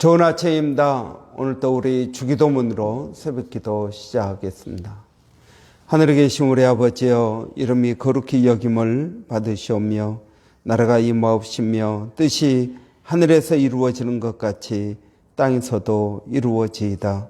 좋은 아침입니다. 오늘 또 우리 주기도문으로 새벽기도 시작하겠습니다. 하늘에 계신 우리 아버지여, 이름이 거룩히 여김을 받으시오며 나라가 임하옵시며 뜻이 하늘에서 이루어지는 것 같이 땅에서도 이루어지이다.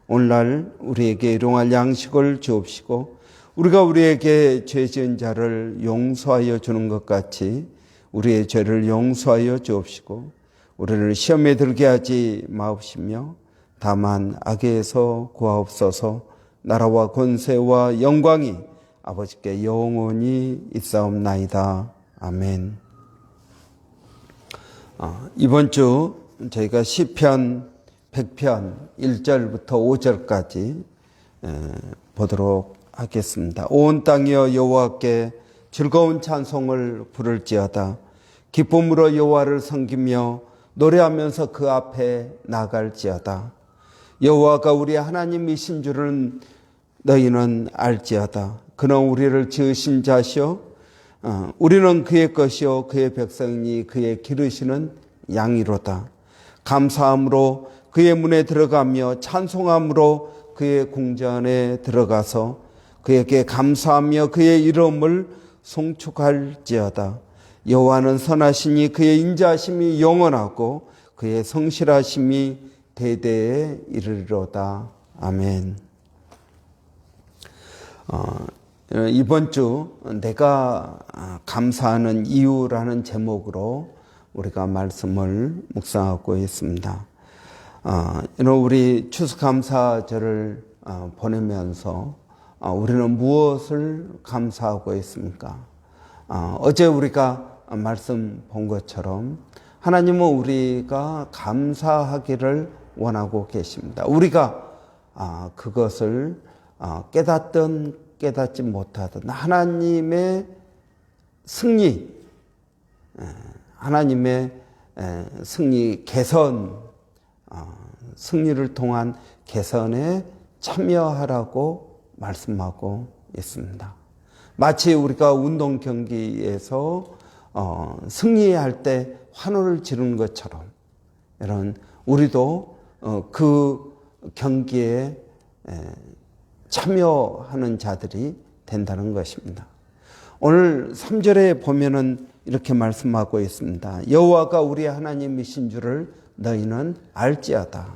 오늘날 우리에게 일용할 양식을 주옵시고 우리가 우리에게 죄 지은 자를 용서하여 주는 것 같이 우리의 죄를 용서하여 주옵시고 우리를 시험에 들게 하지 마옵시며 다만 악에서 구하옵소서. 나라와 권세와 영광이 아버지께 영원히 있사옵나이다. 아멘. 이번 주 저희가 시편 100편 1절부터 5절까지 보도록 하겠습니다. 온 땅이여 여호와께 즐거운 찬송을 부를지어다. 기쁨으로 여호와를 섬기며 노래하면서 그 앞에 나갈지어다. 여호와가 우리 하나님이신 줄은 너희는 알지어다. 그는 우리를 지으신 자시오. 우리는 그의 것이요 그의 백성이 그의 기르시는 양이로다. 감사함으로 그의 문에 들어가며 찬송함으로 그의 궁전에 들어가서 그에게 감사하며 그의 이름을 송축할지어다. 여호와는 선하시니 그의 인자하심이 영원하고 그의 성실하심이 대대에 이르리로다. 아멘. 이번 주 내가 감사하는 이유라는 제목으로 우리가 말씀을 묵상하고 있습니다. 우리 추수감사절을 보내면서 우리는 무엇을 감사하고 있습니까? 어제 우리가 말씀 본 것처럼 하나님은 우리가 감사하기를 원하고 계십니다. 우리가 그것을 깨닫든 깨닫지 못하든 하나님의 승리, 하나님의 승리 개선, 승리를 통한 개선에 참여하라고 말씀하고 있습니다. 마치 우리가 운동 경기에서 승리할 때 환호를 지르는 것처럼 이런 우리도 그 경기에 참여하는 자들이 된다는 것입니다. 오늘 3절에 보면은 이렇게 말씀하고 있습니다. 여호와가 우리 하나님이신 줄을 너희는 알지어다.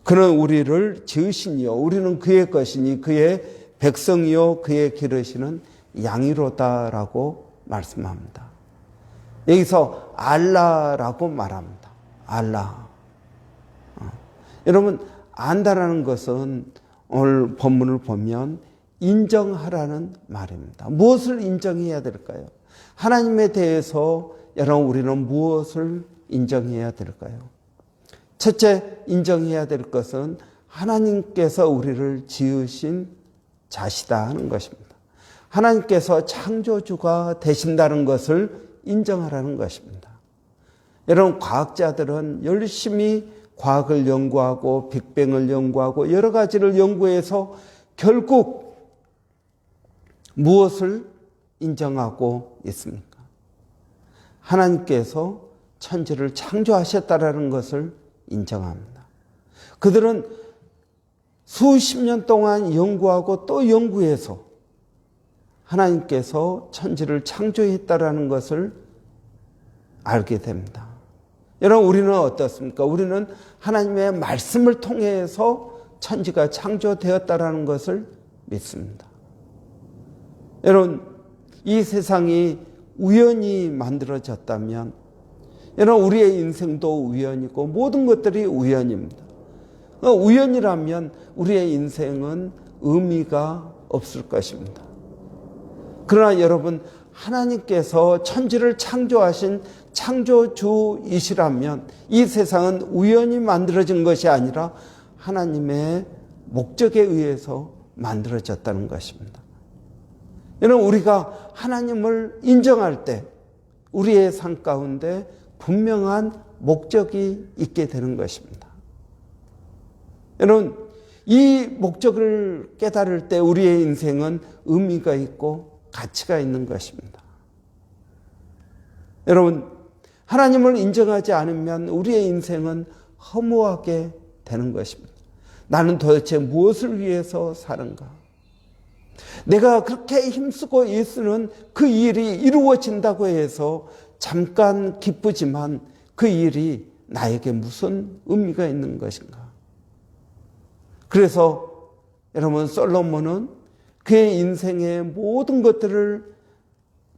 그는 우리를 지으시니요 우리는 그의 것이니 그의 백성이요 그의 기르시는 양이로다라고 말씀합니다. 여기서 알라라고 말합니다. 알라. 여러분 안다라는 것은 오늘 본문을 보면 인정하라는 말입니다. 무엇을 인정해야 될까요? 하나님에 대해서 여러분 우리는 무엇을 인정해야 될까요? 첫째 인정해야 될 것은 하나님께서 우리를 지으신 자시다 하는 것입니다. 하나님께서 창조주가 되신다는 것을 인정하라는 것입니다. 여러분 과학자들은 열심히 과학을 연구하고 빅뱅을 연구하고 여러 가지를 연구해서 결국 무엇을 인정하고 있습니까? 하나님께서 천지를 창조하셨다라는 것을 인정합니다. 그들은 수십 년 동안 연구하고 또 연구해서 하나님께서 천지를 창조했다라는 것을 알게 됩니다. 여러분 우리는 어떻습니까? 우리는 하나님의 말씀을 통해서 천지가 창조되었다라는 것을 믿습니다. 여러분 이 세상이 우연히 만들어졌다면 여러분 우리의 인생도 우연이고 모든 것들이 우연입니다. 우연이라면 우리의 인생은 의미가 없을 것입니다. 그러나 여러분 하나님께서 천지를 창조하신 창조주이시라면 이 세상은 우연히 만들어진 것이 아니라 하나님의 목적에 의해서 만들어졌다는 것입니다. 여러분 우리가 하나님을 인정할 때 우리의 삶 가운데 분명한 목적이 있게 되는 것입니다. 여러분 이 목적을 깨달을 때 우리의 인생은 의미가 있고 가치가 있는 것입니다. 여러분 하나님을 인정하지 않으면 우리의 인생은 허무하게 되는 것입니다. 나는 도대체 무엇을 위해서 사는가? 내가 그렇게 힘쓰고 애쓰는 그 일이 이루어진다고 해서 잠깐 기쁘지만 그 일이 나에게 무슨 의미가 있는 것인가? 그래서 여러분, 솔로몬은 그의 인생의 모든 것들을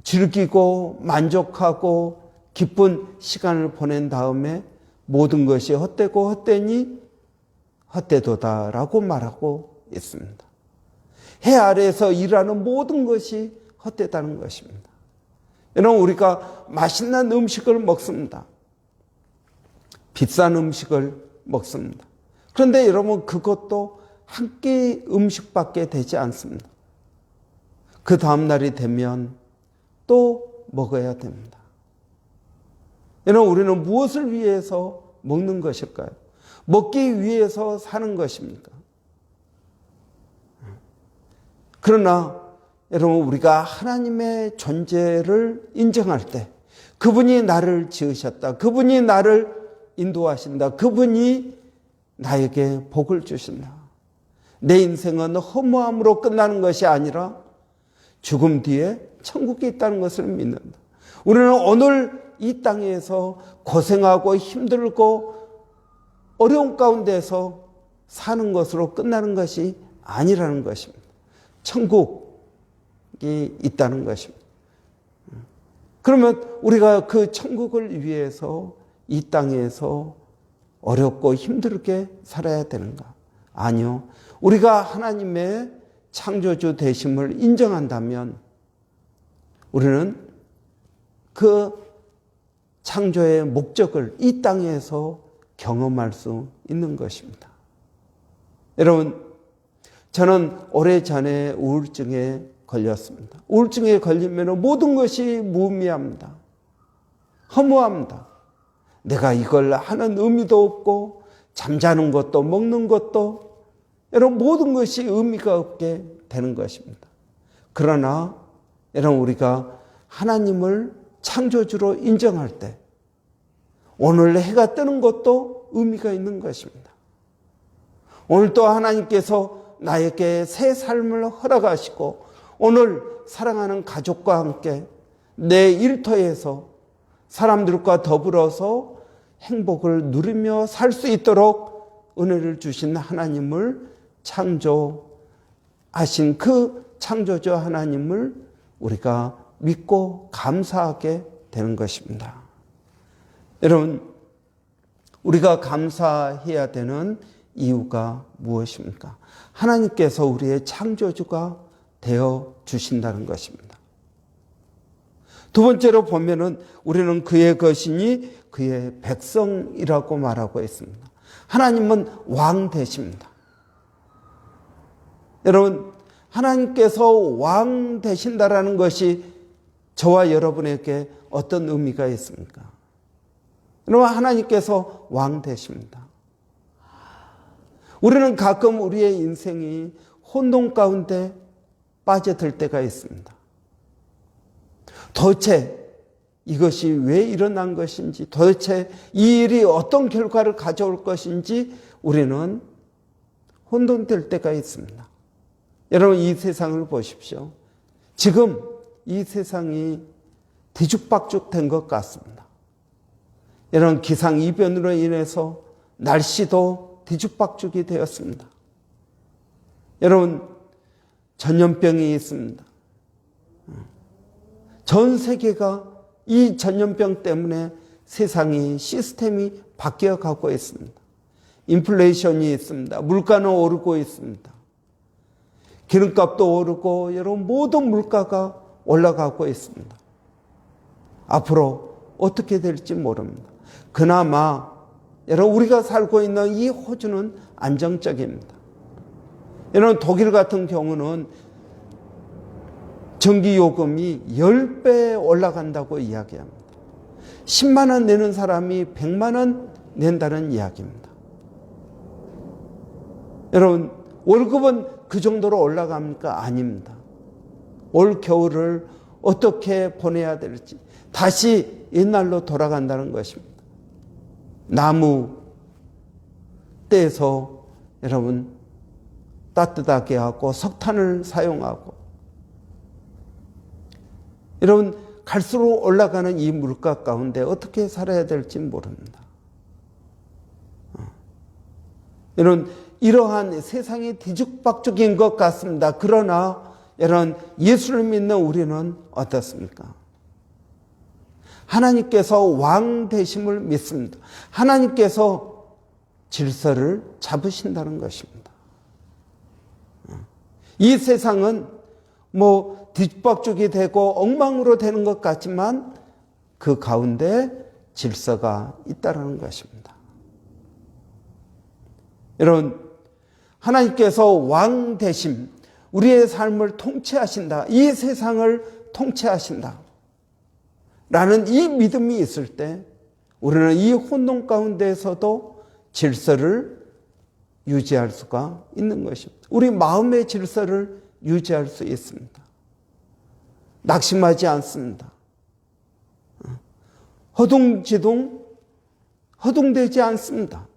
즐기고 만족하고 기쁜 시간을 보낸 다음에 모든 것이 헛되고 헛되니 헛되도다라고 말하고 있습니다. 해 아래에서 일하는 모든 것이 헛되다는 것입니다. 여러분, 우리가 맛있는 음식을 먹습니다. 비싼 음식을 먹습니다. 그런데 여러분, 그것도 한 끼 음식밖에 되지 않습니다. 그 다음 날이 되면 또 먹어야 됩니다. 여러분, 우리는 무엇을 위해서 먹는 것일까요? 먹기 위해서 사는 것입니까? 그러나 여러분, 우리가 하나님의 존재를 인정할 때, 그분이 나를 지으셨다, 그분이 나를 인도하신다, 그분이 나에게 복을 주신다, 내 인생은 허무함으로 끝나는 것이 아니라 죽음 뒤에 천국이 있다는 것을 믿는다. 우리는 오늘 이 땅에서 고생하고 힘들고 어려운 가운데서 사는 것으로 끝나는 것이 아니라는 것입니다. 천국이 있다는 것입니다. 그러면 우리가 그 천국을 위해서 이 땅에서 어렵고 힘들게 살아야 되는가? 아니요. 우리가 하나님의 창조주 되심을 인정한다면 우리는 그 창조의 목적을 이 땅에서 경험할 수 있는 것입니다. 여러분, 저는 오래전에 우울증에 걸렸습니다. 우울증에 걸리면 모든 것이 무의미합니다. 허무합니다. 내가 이걸 하는 의미도 없고 잠자는 것도 먹는 것도 여러분 모든 것이 의미가 없게 되는 것입니다. 그러나 여러분, 우리가 하나님을 창조주로 인정할 때 오늘 해가 뜨는 것도 의미가 있는 것입니다. 오늘 또 하나님께서 나에게 새 삶을 허락하시고 오늘 사랑하는 가족과 함께 내 일터에서 사람들과 더불어서 행복을 누리며 살 수 있도록 은혜를 주신 하나님을 창조하신 그 창조주 하나님을 우리가 믿고 감사하게 되는 것입니다. 여러분, 우리가 감사해야 되는 이유가 무엇입니까? 하나님께서 우리의 창조주가 되어 주신다는 것입니다. 두 번째로 보면은 우리는 그의 것이니 그의 백성이라고 말하고 있습니다. 하나님은 왕 되십니다. 여러분, 하나님께서 왕 되신다라는 것이 저와 여러분에게 어떤 의미가 있습니까? 여러분, 하나님께서 왕 되십니다. 우리는 가끔 우리의 인생이 혼돈 가운데 빠져들 때가 있습니다. 도대체 이것이 왜 일어난 것인지, 도대체 이 일이 어떤 결과를 가져올 것인지 우리는 혼돈될 때가 있습니다. 여러분, 이 세상을 보십시오. 지금 이 세상이 뒤죽박죽 된 것 같습니다. 여러분, 기상이변으로 인해서 날씨도 뒤죽박죽이 되었습니다. 여러분, 전염병이 있습니다. 전 세계가 이 전염병 때문에 세상이 시스템이 바뀌어가고 있습니다. 인플레이션이 있습니다. 물가는 오르고 있습니다. 기름값도 오르고 여러분 모든 물가가 올라가고 있습니다. 앞으로 어떻게 될지 모릅니다. 그나마 여러분 우리가 살고 있는 이 호주는 안정적입니다. 여러분 독일 같은 경우는 전기요금이 10배 올라간다고 이야기합니다. 10만 원 내는 사람이 100만 원 낸다는 이야기입니다. 여러분 월급은 그 정도로 올라갑니까? 아닙니다. 올 겨울을 어떻게 보내야 될지 다시 옛날로 돌아간다는 것입니다. 나무 때에서 여러분 따뜻하게 하고 석탄을 사용하고 여러분 갈수록 올라가는 이 물가 가운데 어떻게 살아야 될지 모릅니다. 여러분 이러한 세상이 뒤죽박죽인 것 같습니다. 그러나 여러분 예수를 믿는 우리는 어떻습니까? 하나님께서 왕 되심을 믿습니다. 하나님께서 질서를 잡으신다는 것입니다. 이 세상은 뭐 뒤죽박죽이 되고 엉망으로 되는 것 같지만 그 가운데 질서가 있다는 것입니다. 여러분 하나님께서 왕 되심, 우리의 삶을 통치하신다, 이 세상을 통치하신다 라는 이 믿음이 있을 때 우리는 이 혼돈 가운데에서도 질서를 유지할 수가 있는 것입니다. 우리 마음의 질서를 유지할 수 있습니다. 낙심하지 않습니다. 허둥되지 않습니다.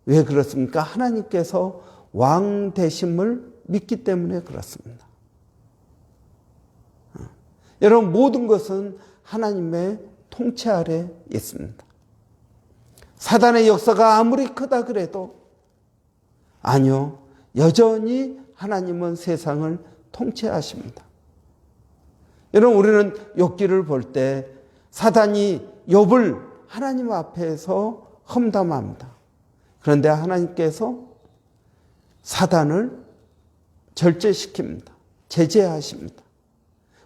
왜 그렇습니까? 하나님께서 왕 되심을 믿기 때문에 그렇습니다. 여러분 모든 것은 하나님의 통치 아래 있습니다. 사단의 역사가 아무리 크다 그래도 아니요, 여전히 하나님은 세상을 통치하십니다. 여러분 우리는 욥기를 볼 때 사단이 욥을 하나님 앞에서 험담합니다. 그런데 하나님께서 사단을 절제시킵니다. 제재하십니다.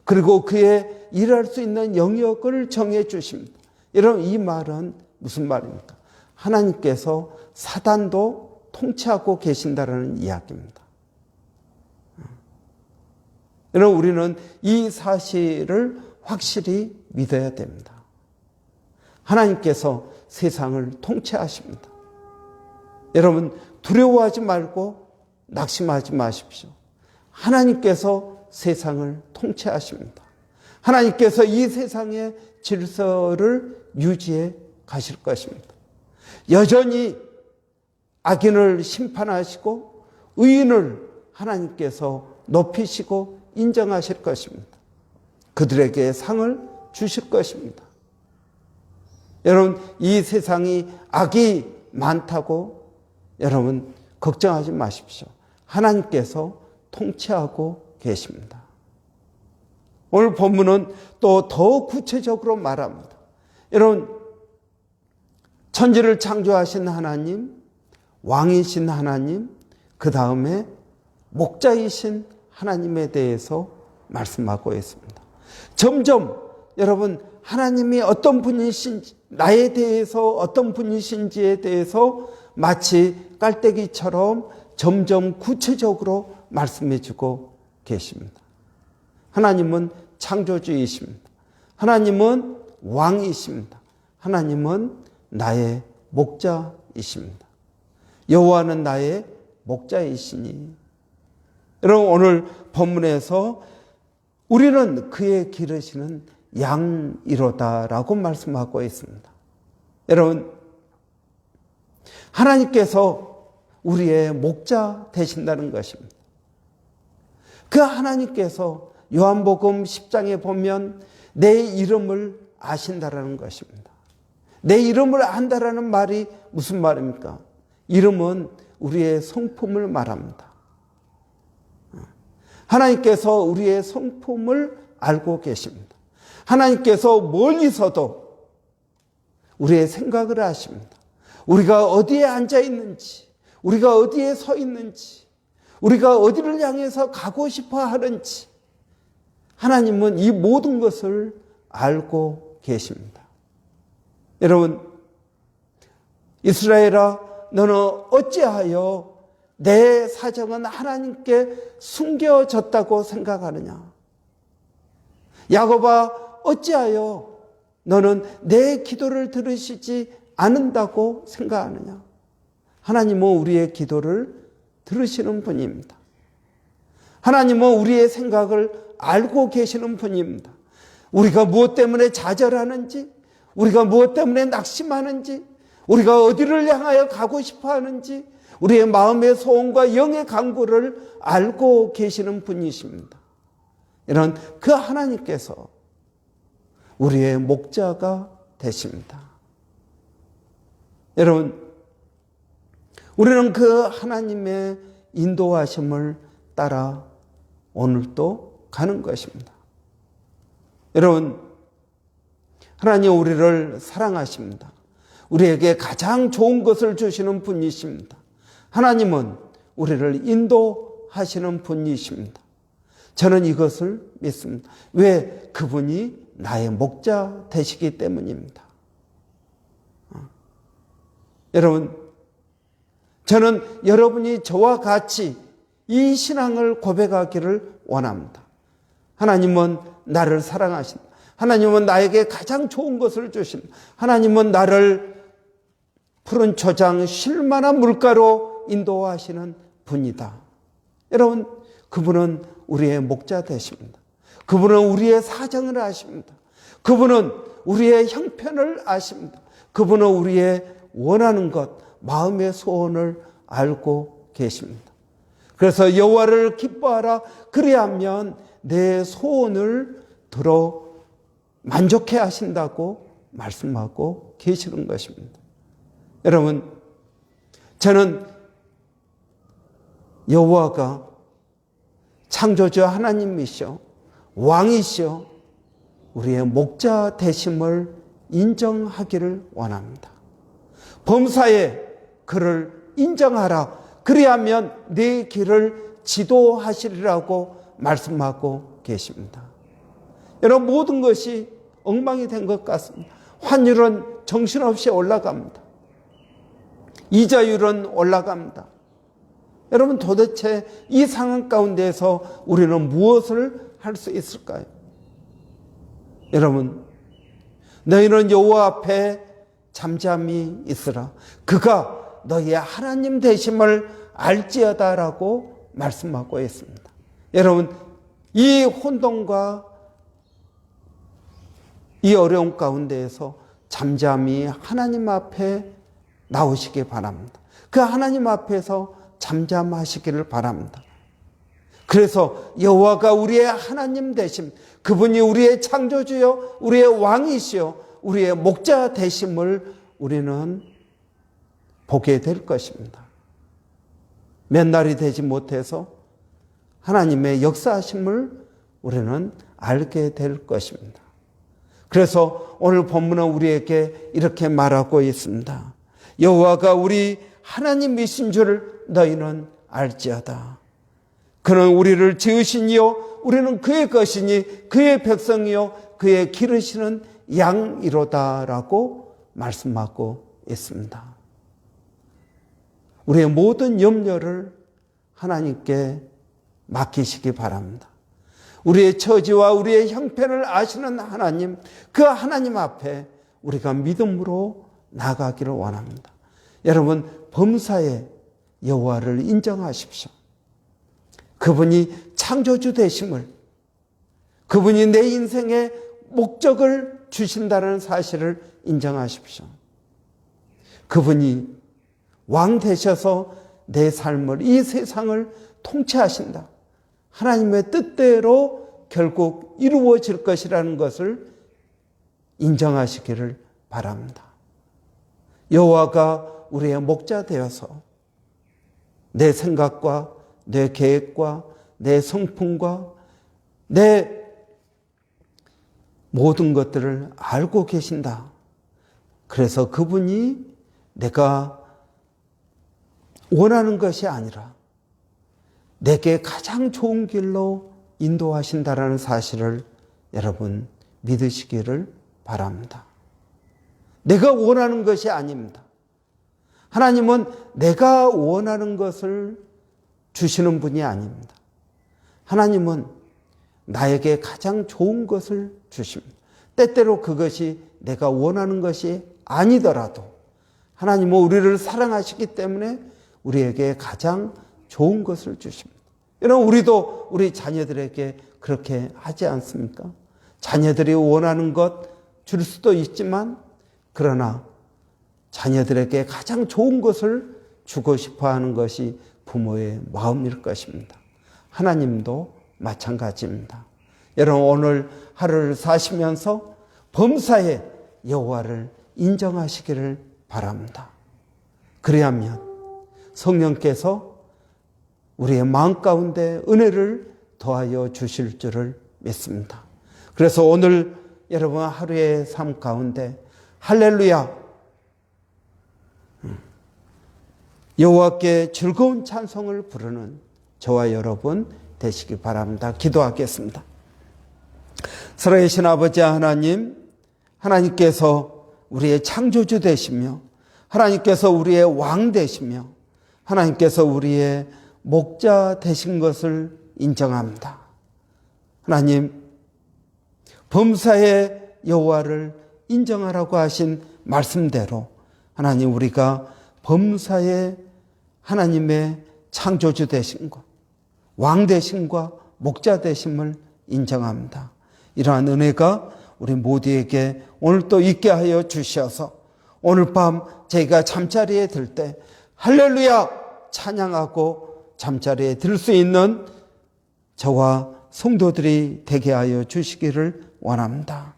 그리고 그의 일할 수 있는 영역을 정해 주십니다. 여러분 이 말은 무슨 말입니까? 하나님께서 사단도 통치하고 계신다는 이야기입니다. 여러분 우리는 이 사실을 확실히 믿어야 됩니다. 하나님께서 세상을 통치하십니다. 여러분 두려워하지 말고 낙심하지 마십시오. 하나님께서 세상을 통치하십니다. 하나님께서 이 세상의 질서를 유지해 가실 것입니다. 여전히 악인을 심판하시고 의인을 하나님께서 높이시고 인정하실 것입니다. 그들에게 상을 주실 것입니다. 여러분 이 세상이 악이 많다고 여러분 걱정하지 마십시오. 하나님께서 통치하고 계십니다. 오늘 본문은 또 더 구체적으로 말합니다. 여러분 천지를 창조하신 하나님, 왕이신 하나님, 그 다음에 목자이신 하나님에 대해서 말씀하고 있습니다. 점점 여러분 하나님이 어떤 분이신지, 나에 대해서 어떤 분이신지에 대해서 마치 깔때기처럼 점점 구체적으로 말씀해 주고 계십니다. 하나님은 창조주이십니다. 하나님은 왕이십니다. 하나님은 나의 목자이십니다. 여호와는 나의 목자이시니. 여러분 오늘 본문에서 우리는 그의 기르시는 양이로다라고 말씀하고 있습니다. 여러분 하나님께서 우리의 목자 되신다는 것입니다. 그 하나님께서 요한복음 10장에 보면 내 이름을 아신다라는 것입니다. 내 이름을 안다라는 말이 무슨 말입니까? 이름은 우리의 성품을 말합니다. 하나님께서 우리의 성품을 알고 계십니다. 하나님께서 멀리서도 우리의 생각을 아십니다. 우리가 어디에 앉아 있는지, 우리가 어디에 서 있는지, 우리가 어디를 향해서 가고 싶어 하는지 하나님은 이 모든 것을 알고 계십니다. 여러분, 이스라엘아, 너는 어찌하여 내 사정은 하나님께 숨겨졌다고 생각하느냐? 야곱아, 어찌하여 너는 내 기도를 들으시지 않는다고 생각하느냐? 하나님은 우리의 기도를 들으시는 분입니다. 하나님은 우리의 생각을 알고 계시는 분입니다. 우리가 무엇 때문에 좌절하는지, 우리가 무엇 때문에 낙심하는지, 우리가 어디를 향하여 가고 싶어 하는지 우리의 마음의 소원과 영의 간구를 알고 계시는 분이십니다. 이런 그 하나님께서 우리의 목자가 되십니다. 여러분, 우리는 그 하나님의 인도하심을 따라 오늘도 가는 것입니다. 여러분, 하나님 우리를 사랑하십니다. 우리에게 가장 좋은 것을 주시는 분이십니다. 하나님은 우리를 인도하시는 분이십니다. 저는 이것을 믿습니다. 왜? 그분이 나의 목자 되시기 때문입니다. 여러분, 저는 여러분이 저와 같이 이 신앙을 고백하기를 원합니다. 하나님은 나를 사랑하신다. 하나님은 나에게 가장 좋은 것을 주신다. 하나님은 나를 푸른 초장 쉴만한 물가로 인도하시는 분이다. 여러분, 그분은 우리의 목자 되십니다. 그분은 우리의 사정을 아십니다. 그분은 우리의 형편을 아십니다. 그분은 우리의 원하는 것, 마음의 소원을 알고 계십니다. 그래서 여호와를 기뻐하라. 그리하면 내 소원을 들어 만족해 하신다고 말씀하고 계시는 것입니다. 여러분, 저는 여호와가 창조주 하나님이시오, 왕이시오, 우리의 목자 되심을 인정하기를 원합니다. 범사에 그를 인정하라. 그리하면 네 길을 지도하시리라고 말씀하고 계십니다. 여러분, 모든 것이 엉망이 된 것 같습니다. 환율은 정신없이 올라갑니다. 이자율은 올라갑니다. 여러분, 도대체 이 상황 가운데에서 우리는 무엇을 할 수 있을까요? 여러분, 너희는 여호와 앞에 잠잠히 있으라. 그가 너희의 하나님 되심을 알지어다라고 말씀하고 있습니다. 여러분, 이 혼돈과 이 어려움 가운데에서 잠잠히 하나님 앞에 나오시기 바랍니다. 그 하나님 앞에서 잠잠하시기를 바랍니다. 그래서 여호와가 우리의 하나님 되심, 그분이 우리의 창조주요, 우리의 왕이시요, 우리의 목자 되심을 우리는 보게 될 것입니다. 몇 날이 되지 못해서 하나님의 역사하심을 우리는 알게 될 것입니다. 그래서 오늘 본문은 우리에게 이렇게 말하고 있습니다. 여호와가 우리 하나님이신 줄 너희는 알지어다. 그는 우리를 지으시니요 우리는 그의 것이니 그의 백성이요 그의 기르시는 양이로다라고 말씀하고 있습니다. 우리의 모든 염려를 하나님께 맡기시기 바랍니다. 우리의 처지와 우리의 형편을 아시는 하나님, 그 하나님 앞에 우리가 믿음으로 나가기를 원합니다. 여러분, 범사에 여호와를 인정하십시오. 그분이 창조주 되심을, 그분이 내 인생의 목적을 주신다는 사실을 인정하십시오. 그분이 왕 되셔서 내 삶을, 이 세상을 통치하신다. 하나님의 뜻대로 결국 이루어질 것이라는 것을 인정하시기를 바랍니다. 여호와가 우리의 목자 되어서 내 생각과 내 계획과 내 성품과 내 모든 것들을 알고 계신다. 그래서 그분이 내가 원하는 것이 아니라 내게 가장 좋은 길로 인도하신다라는 사실을 여러분 믿으시기를 바랍니다. 내가 원하는 것이 아닙니다. 하나님은 내가 원하는 것을 주시는 분이 아닙니다. 하나님은 나에게 가장 좋은 것을 주십니다. 때때로 그것이 내가 원하는 것이 아니더라도 하나님은 우리를 사랑하시기 때문에 우리에게 가장 좋은 것을 주십니다. 여러분, 우리도 우리 자녀들에게 그렇게 하지 않습니까? 자녀들이 원하는 것 줄 수도 있지만 그러나 자녀들에게 가장 좋은 것을 주고 싶어 하는 것이 부모의 마음일 것입니다. 하나님도 마찬가지입니다. 여러분, 오늘 하루를 사시면서 범사에 여호와를 인정하시기를 바랍니다. 그래야만 성령께서 우리의 마음 가운데 은혜를 더하여 주실 줄을 믿습니다. 그래서 오늘 여러분 하루의 삶 가운데 할렐루야, 여호와께 즐거운 찬송을 부르는 저와 여러분 되시기 바랍니다. 기도하겠습니다. 살아계신 아버지 하나님, 하나님께서 우리의 창조주 되시며 하나님께서 우리의 왕 되시며 하나님께서 우리의 목자 되신 것을 인정합니다. 하나님, 범사의 여호와를 인정하라고 하신 말씀대로 하나님, 우리가 범사의 하나님의 창조주 되심과 왕 되심과 목자 되심을 인정합니다. 이러한 은혜가 우리 모두에게 오늘 또 있게 하여 주셔서 오늘 밤 저희가 잠자리에 들 때 할렐루야 찬양하고 잠자리에 들 수 있는 저와 성도들이 되게 하여 주시기를 원합니다.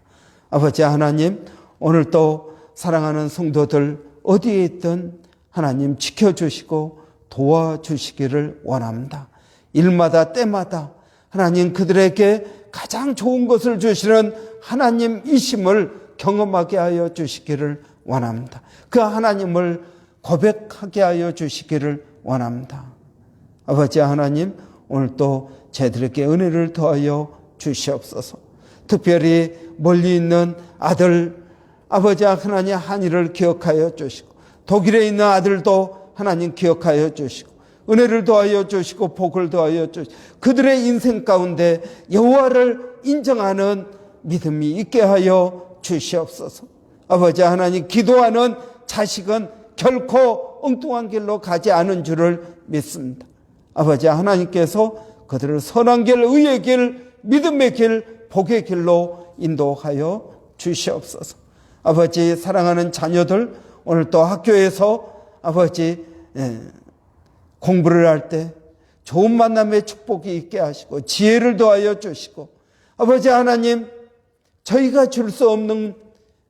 아버지 하나님, 오늘 또 사랑하는 성도들 어디에 있든 하나님 지켜주시고 도와주시기를 원합니다. 일마다 때마다 하나님 그들에게 가장 좋은 것을 주시는 하나님이심을 경험하게 하여 주시기를 원합니다. 그 하나님을 고백하게 하여 주시기를 원합니다. 아버지 하나님, 오늘 또 저희들에게 은혜를 더하여 주시옵소서. 특별히 멀리 있는 아들, 아버지 하나님 한이를 기억하여 주시고 독일에 있는 아들도 하나님 기억하여 주시고 은혜를 더하여 주시고 복을 더하여 주시고 그들의 인생 가운데 여호와를 인정하는 믿음이 있게 하여 주시옵소서. 아버지 하나님, 기도하는 자식은 결코 엉뚱한 길로 가지 않은 줄을 믿습니다. 아버지 하나님께서 그들을 선한 길, 의의 길, 믿음의 길, 복의 길로 인도하여 주시옵소서. 아버지, 사랑하는 자녀들 오늘 또 학교에서 아버지 공부를 할 때 좋은 만남의 축복이 있게 하시고 지혜를 더하여 주시고 아버지 하나님, 저희가 줄 수 없는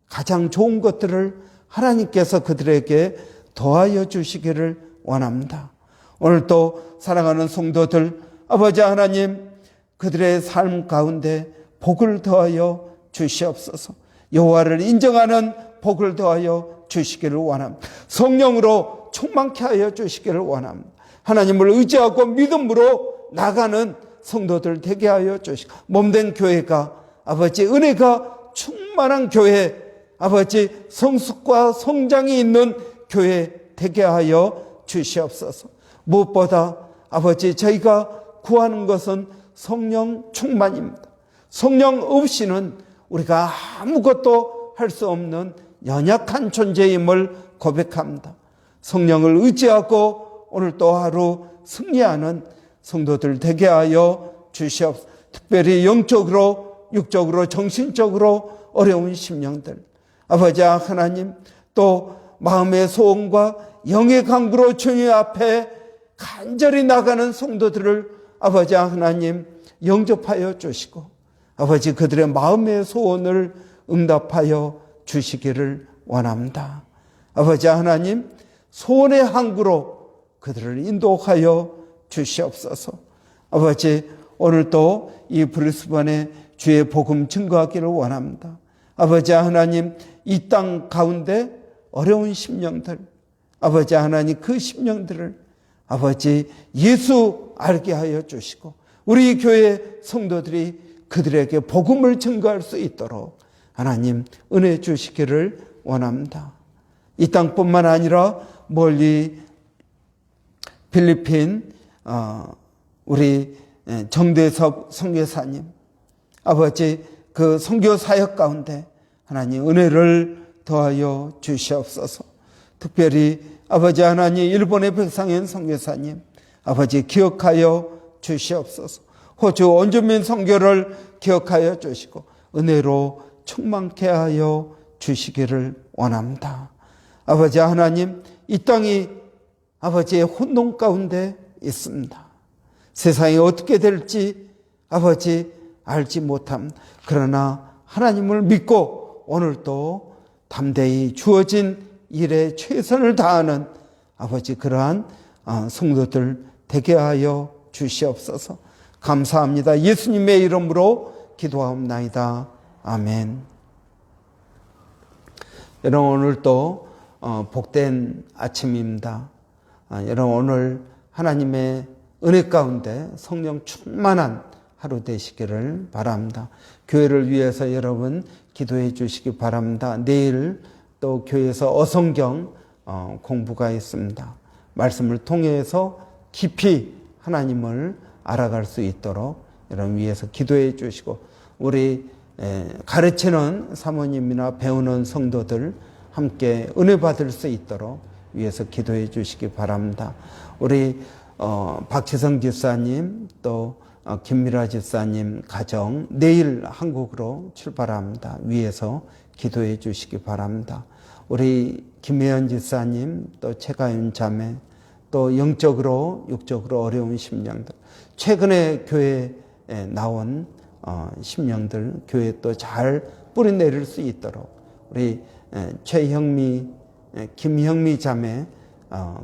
가장 좋은 것들을 하나님께서 그들에게 더하여 주시기를 원합니다. 오늘 또 사랑하는 성도들 아버지 하나님, 그들의 삶 가운데 복을 더하여 주시옵소서. 여호와를 인정하는 복을 더하여 주시기를 원합니다. 성령으로 충만케 하여 주시기를 원합니다. 하나님을 의지하고 믿음으로 나가는 성도들 되게 하여 주시고 몸된 교회가 아버지 은혜가 충만한 교회, 아버지 성숙과 성장이 있는 교회 되게 하여 주시옵소서. 무엇보다 아버지 저희가 구하는 것은 성령 충만입니다. 성령 없이는 우리가 아무것도 할 수 없는 연약한 존재임을 고백합니다. 성령을 의지하고 오늘 또 하루 승리하는 성도들 되게 하여 주시옵소서. 특별히 영적으로, 육적으로, 정신적으로 어려운 심령들, 아버지 하나님, 또 마음의 소원과 영의 강구로 주님 앞에 간절히 나가는 성도들을 아버지 하나님 영접하여 주시고 아버지 그들의 마음의 소원을 응답하여 주시기를 원합니다. 아버지 하나님, 소원의 항구로 그들을 인도하여 주시옵소서. 아버지, 오늘도 이 브리스번에 주의 복음 증거하기를 원합니다. 아버지 하나님, 이 땅 가운데 어려운 심령들, 아버지 하나님 그 심령들을 아버지 예수 알게 하여 주시고 우리 교회 성도들이 그들에게 복음을 증거할 수 있도록 하나님 은혜 주시기를 원합니다. 이 땅뿐만 아니라 멀리 필리핀 우리 정대섭 선교사님, 아버지 그 선교 사역 가운데 하나님 은혜를 더하여 주시옵소서. 특별히 아버지 하나님 일본의 백상현 선교사님 아버지 기억하여 주시옵소서. 호주 원주민 선교를 기억하여 주시고 은혜로 충만케 하여 주시기를 원합니다. 아버지 하나님, 이 땅이 아버지의 혼돈 가운데 있습니다. 세상이 어떻게 될지 아버지 알지 못합니다. 그러나 하나님을 믿고 오늘도 담대히 주어진 일에 최선을 다하는 아버지 그러한 성도들 되게 하여 주시옵소서. 감사합니다. 예수님의 이름으로 기도하옵나이다. 아멘. 여러분, 오늘도 복된 아침입니다. 여러분, 오늘 하나님의 은혜 가운데 성령 충만한 하루 되시기를 바랍니다. 교회를 위해서 여러분 기도해 주시기 바랍니다. 내일 또 교회에서 어성경 공부가 있습니다. 말씀을 통해서 깊이 하나님을 알아갈 수 있도록 여러분 위해서 기도해 주시고, 우리 가르치는 사모님이나 배우는 성도들 함께 은혜 받을 수 있도록 위해서 기도해 주시기 바랍니다. 우리 박지성 집사님 또 김미라 집사님 가정 내일 한국으로 출발합니다. 위해서 기도해 주시기 바랍니다. 우리 김혜연 집사님 또 최가윤 자매 또 영적으로 육적으로 어려운 심령들, 최근에 교회에 나온 심령들 교회에 또 잘 뿌리내릴 수 있도록 우리 최형미 김형미 자매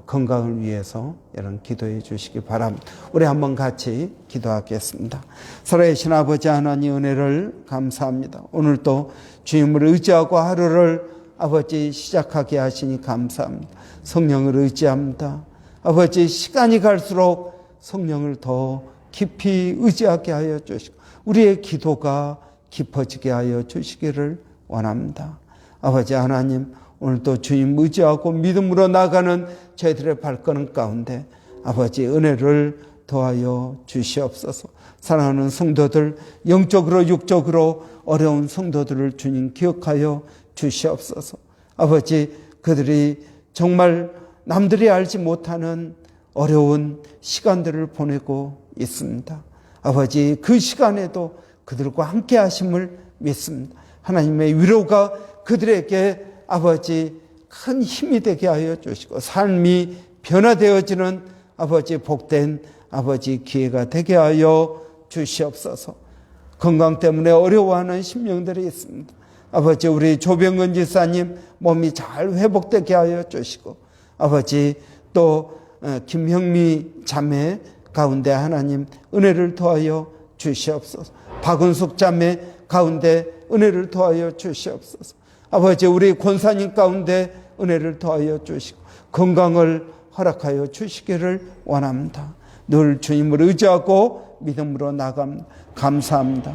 건강을 위해서 여러분 기도해 주시기 바랍니다. 우리 한번 같이 기도하겠습니다. 살아계신 아버지 하나님, 은혜를 감사합니다. 오늘도 주님을 의지하고 하루를 아버지 시작하게 하시니 감사합니다. 성령을 의지합니다. 아버지, 시간이 갈수록 성령을 더 깊이 의지하게 하여 주시고 우리의 기도가 깊어지게 하여 주시기를 원합니다. 아버지 하나님, 오늘도 주님 의지하고 믿음으로 나가는 저희들의 발걸음 가운데 아버지 은혜를 더하여 주시옵소서. 사랑하는 성도들, 영적으로 육적으로 어려운 성도들을 주님 기억하여 주시옵소서. 아버지, 그들이 정말 남들이 알지 못하는 어려운 시간들을 보내고 있습니다. 아버지, 그 시간에도 그들과 함께 하심을 믿습니다. 하나님의 위로가 그들에게 아버지 큰 힘이 되게 하여 주시고 삶이 변화되어지는 아버지 복된 아버지 기회가 되게 하여 주시옵소서. 건강 때문에 어려워하는 심령들이 있습니다. 아버지, 우리 조병근 지사님 몸이 잘 회복되게 하여 주시고 아버지 또 김형미 자매 가운데 하나님 은혜를 더하여 주시옵소서. 박은숙 자매 가운데 은혜를 더하여 주시옵소서. 아버지, 우리 권사님 가운데 은혜를 더하여 주시고 건강을 허락하여 주시기를 원합니다. 늘 주님을 의지하고 믿음으로 나갑니다. 감사합니다.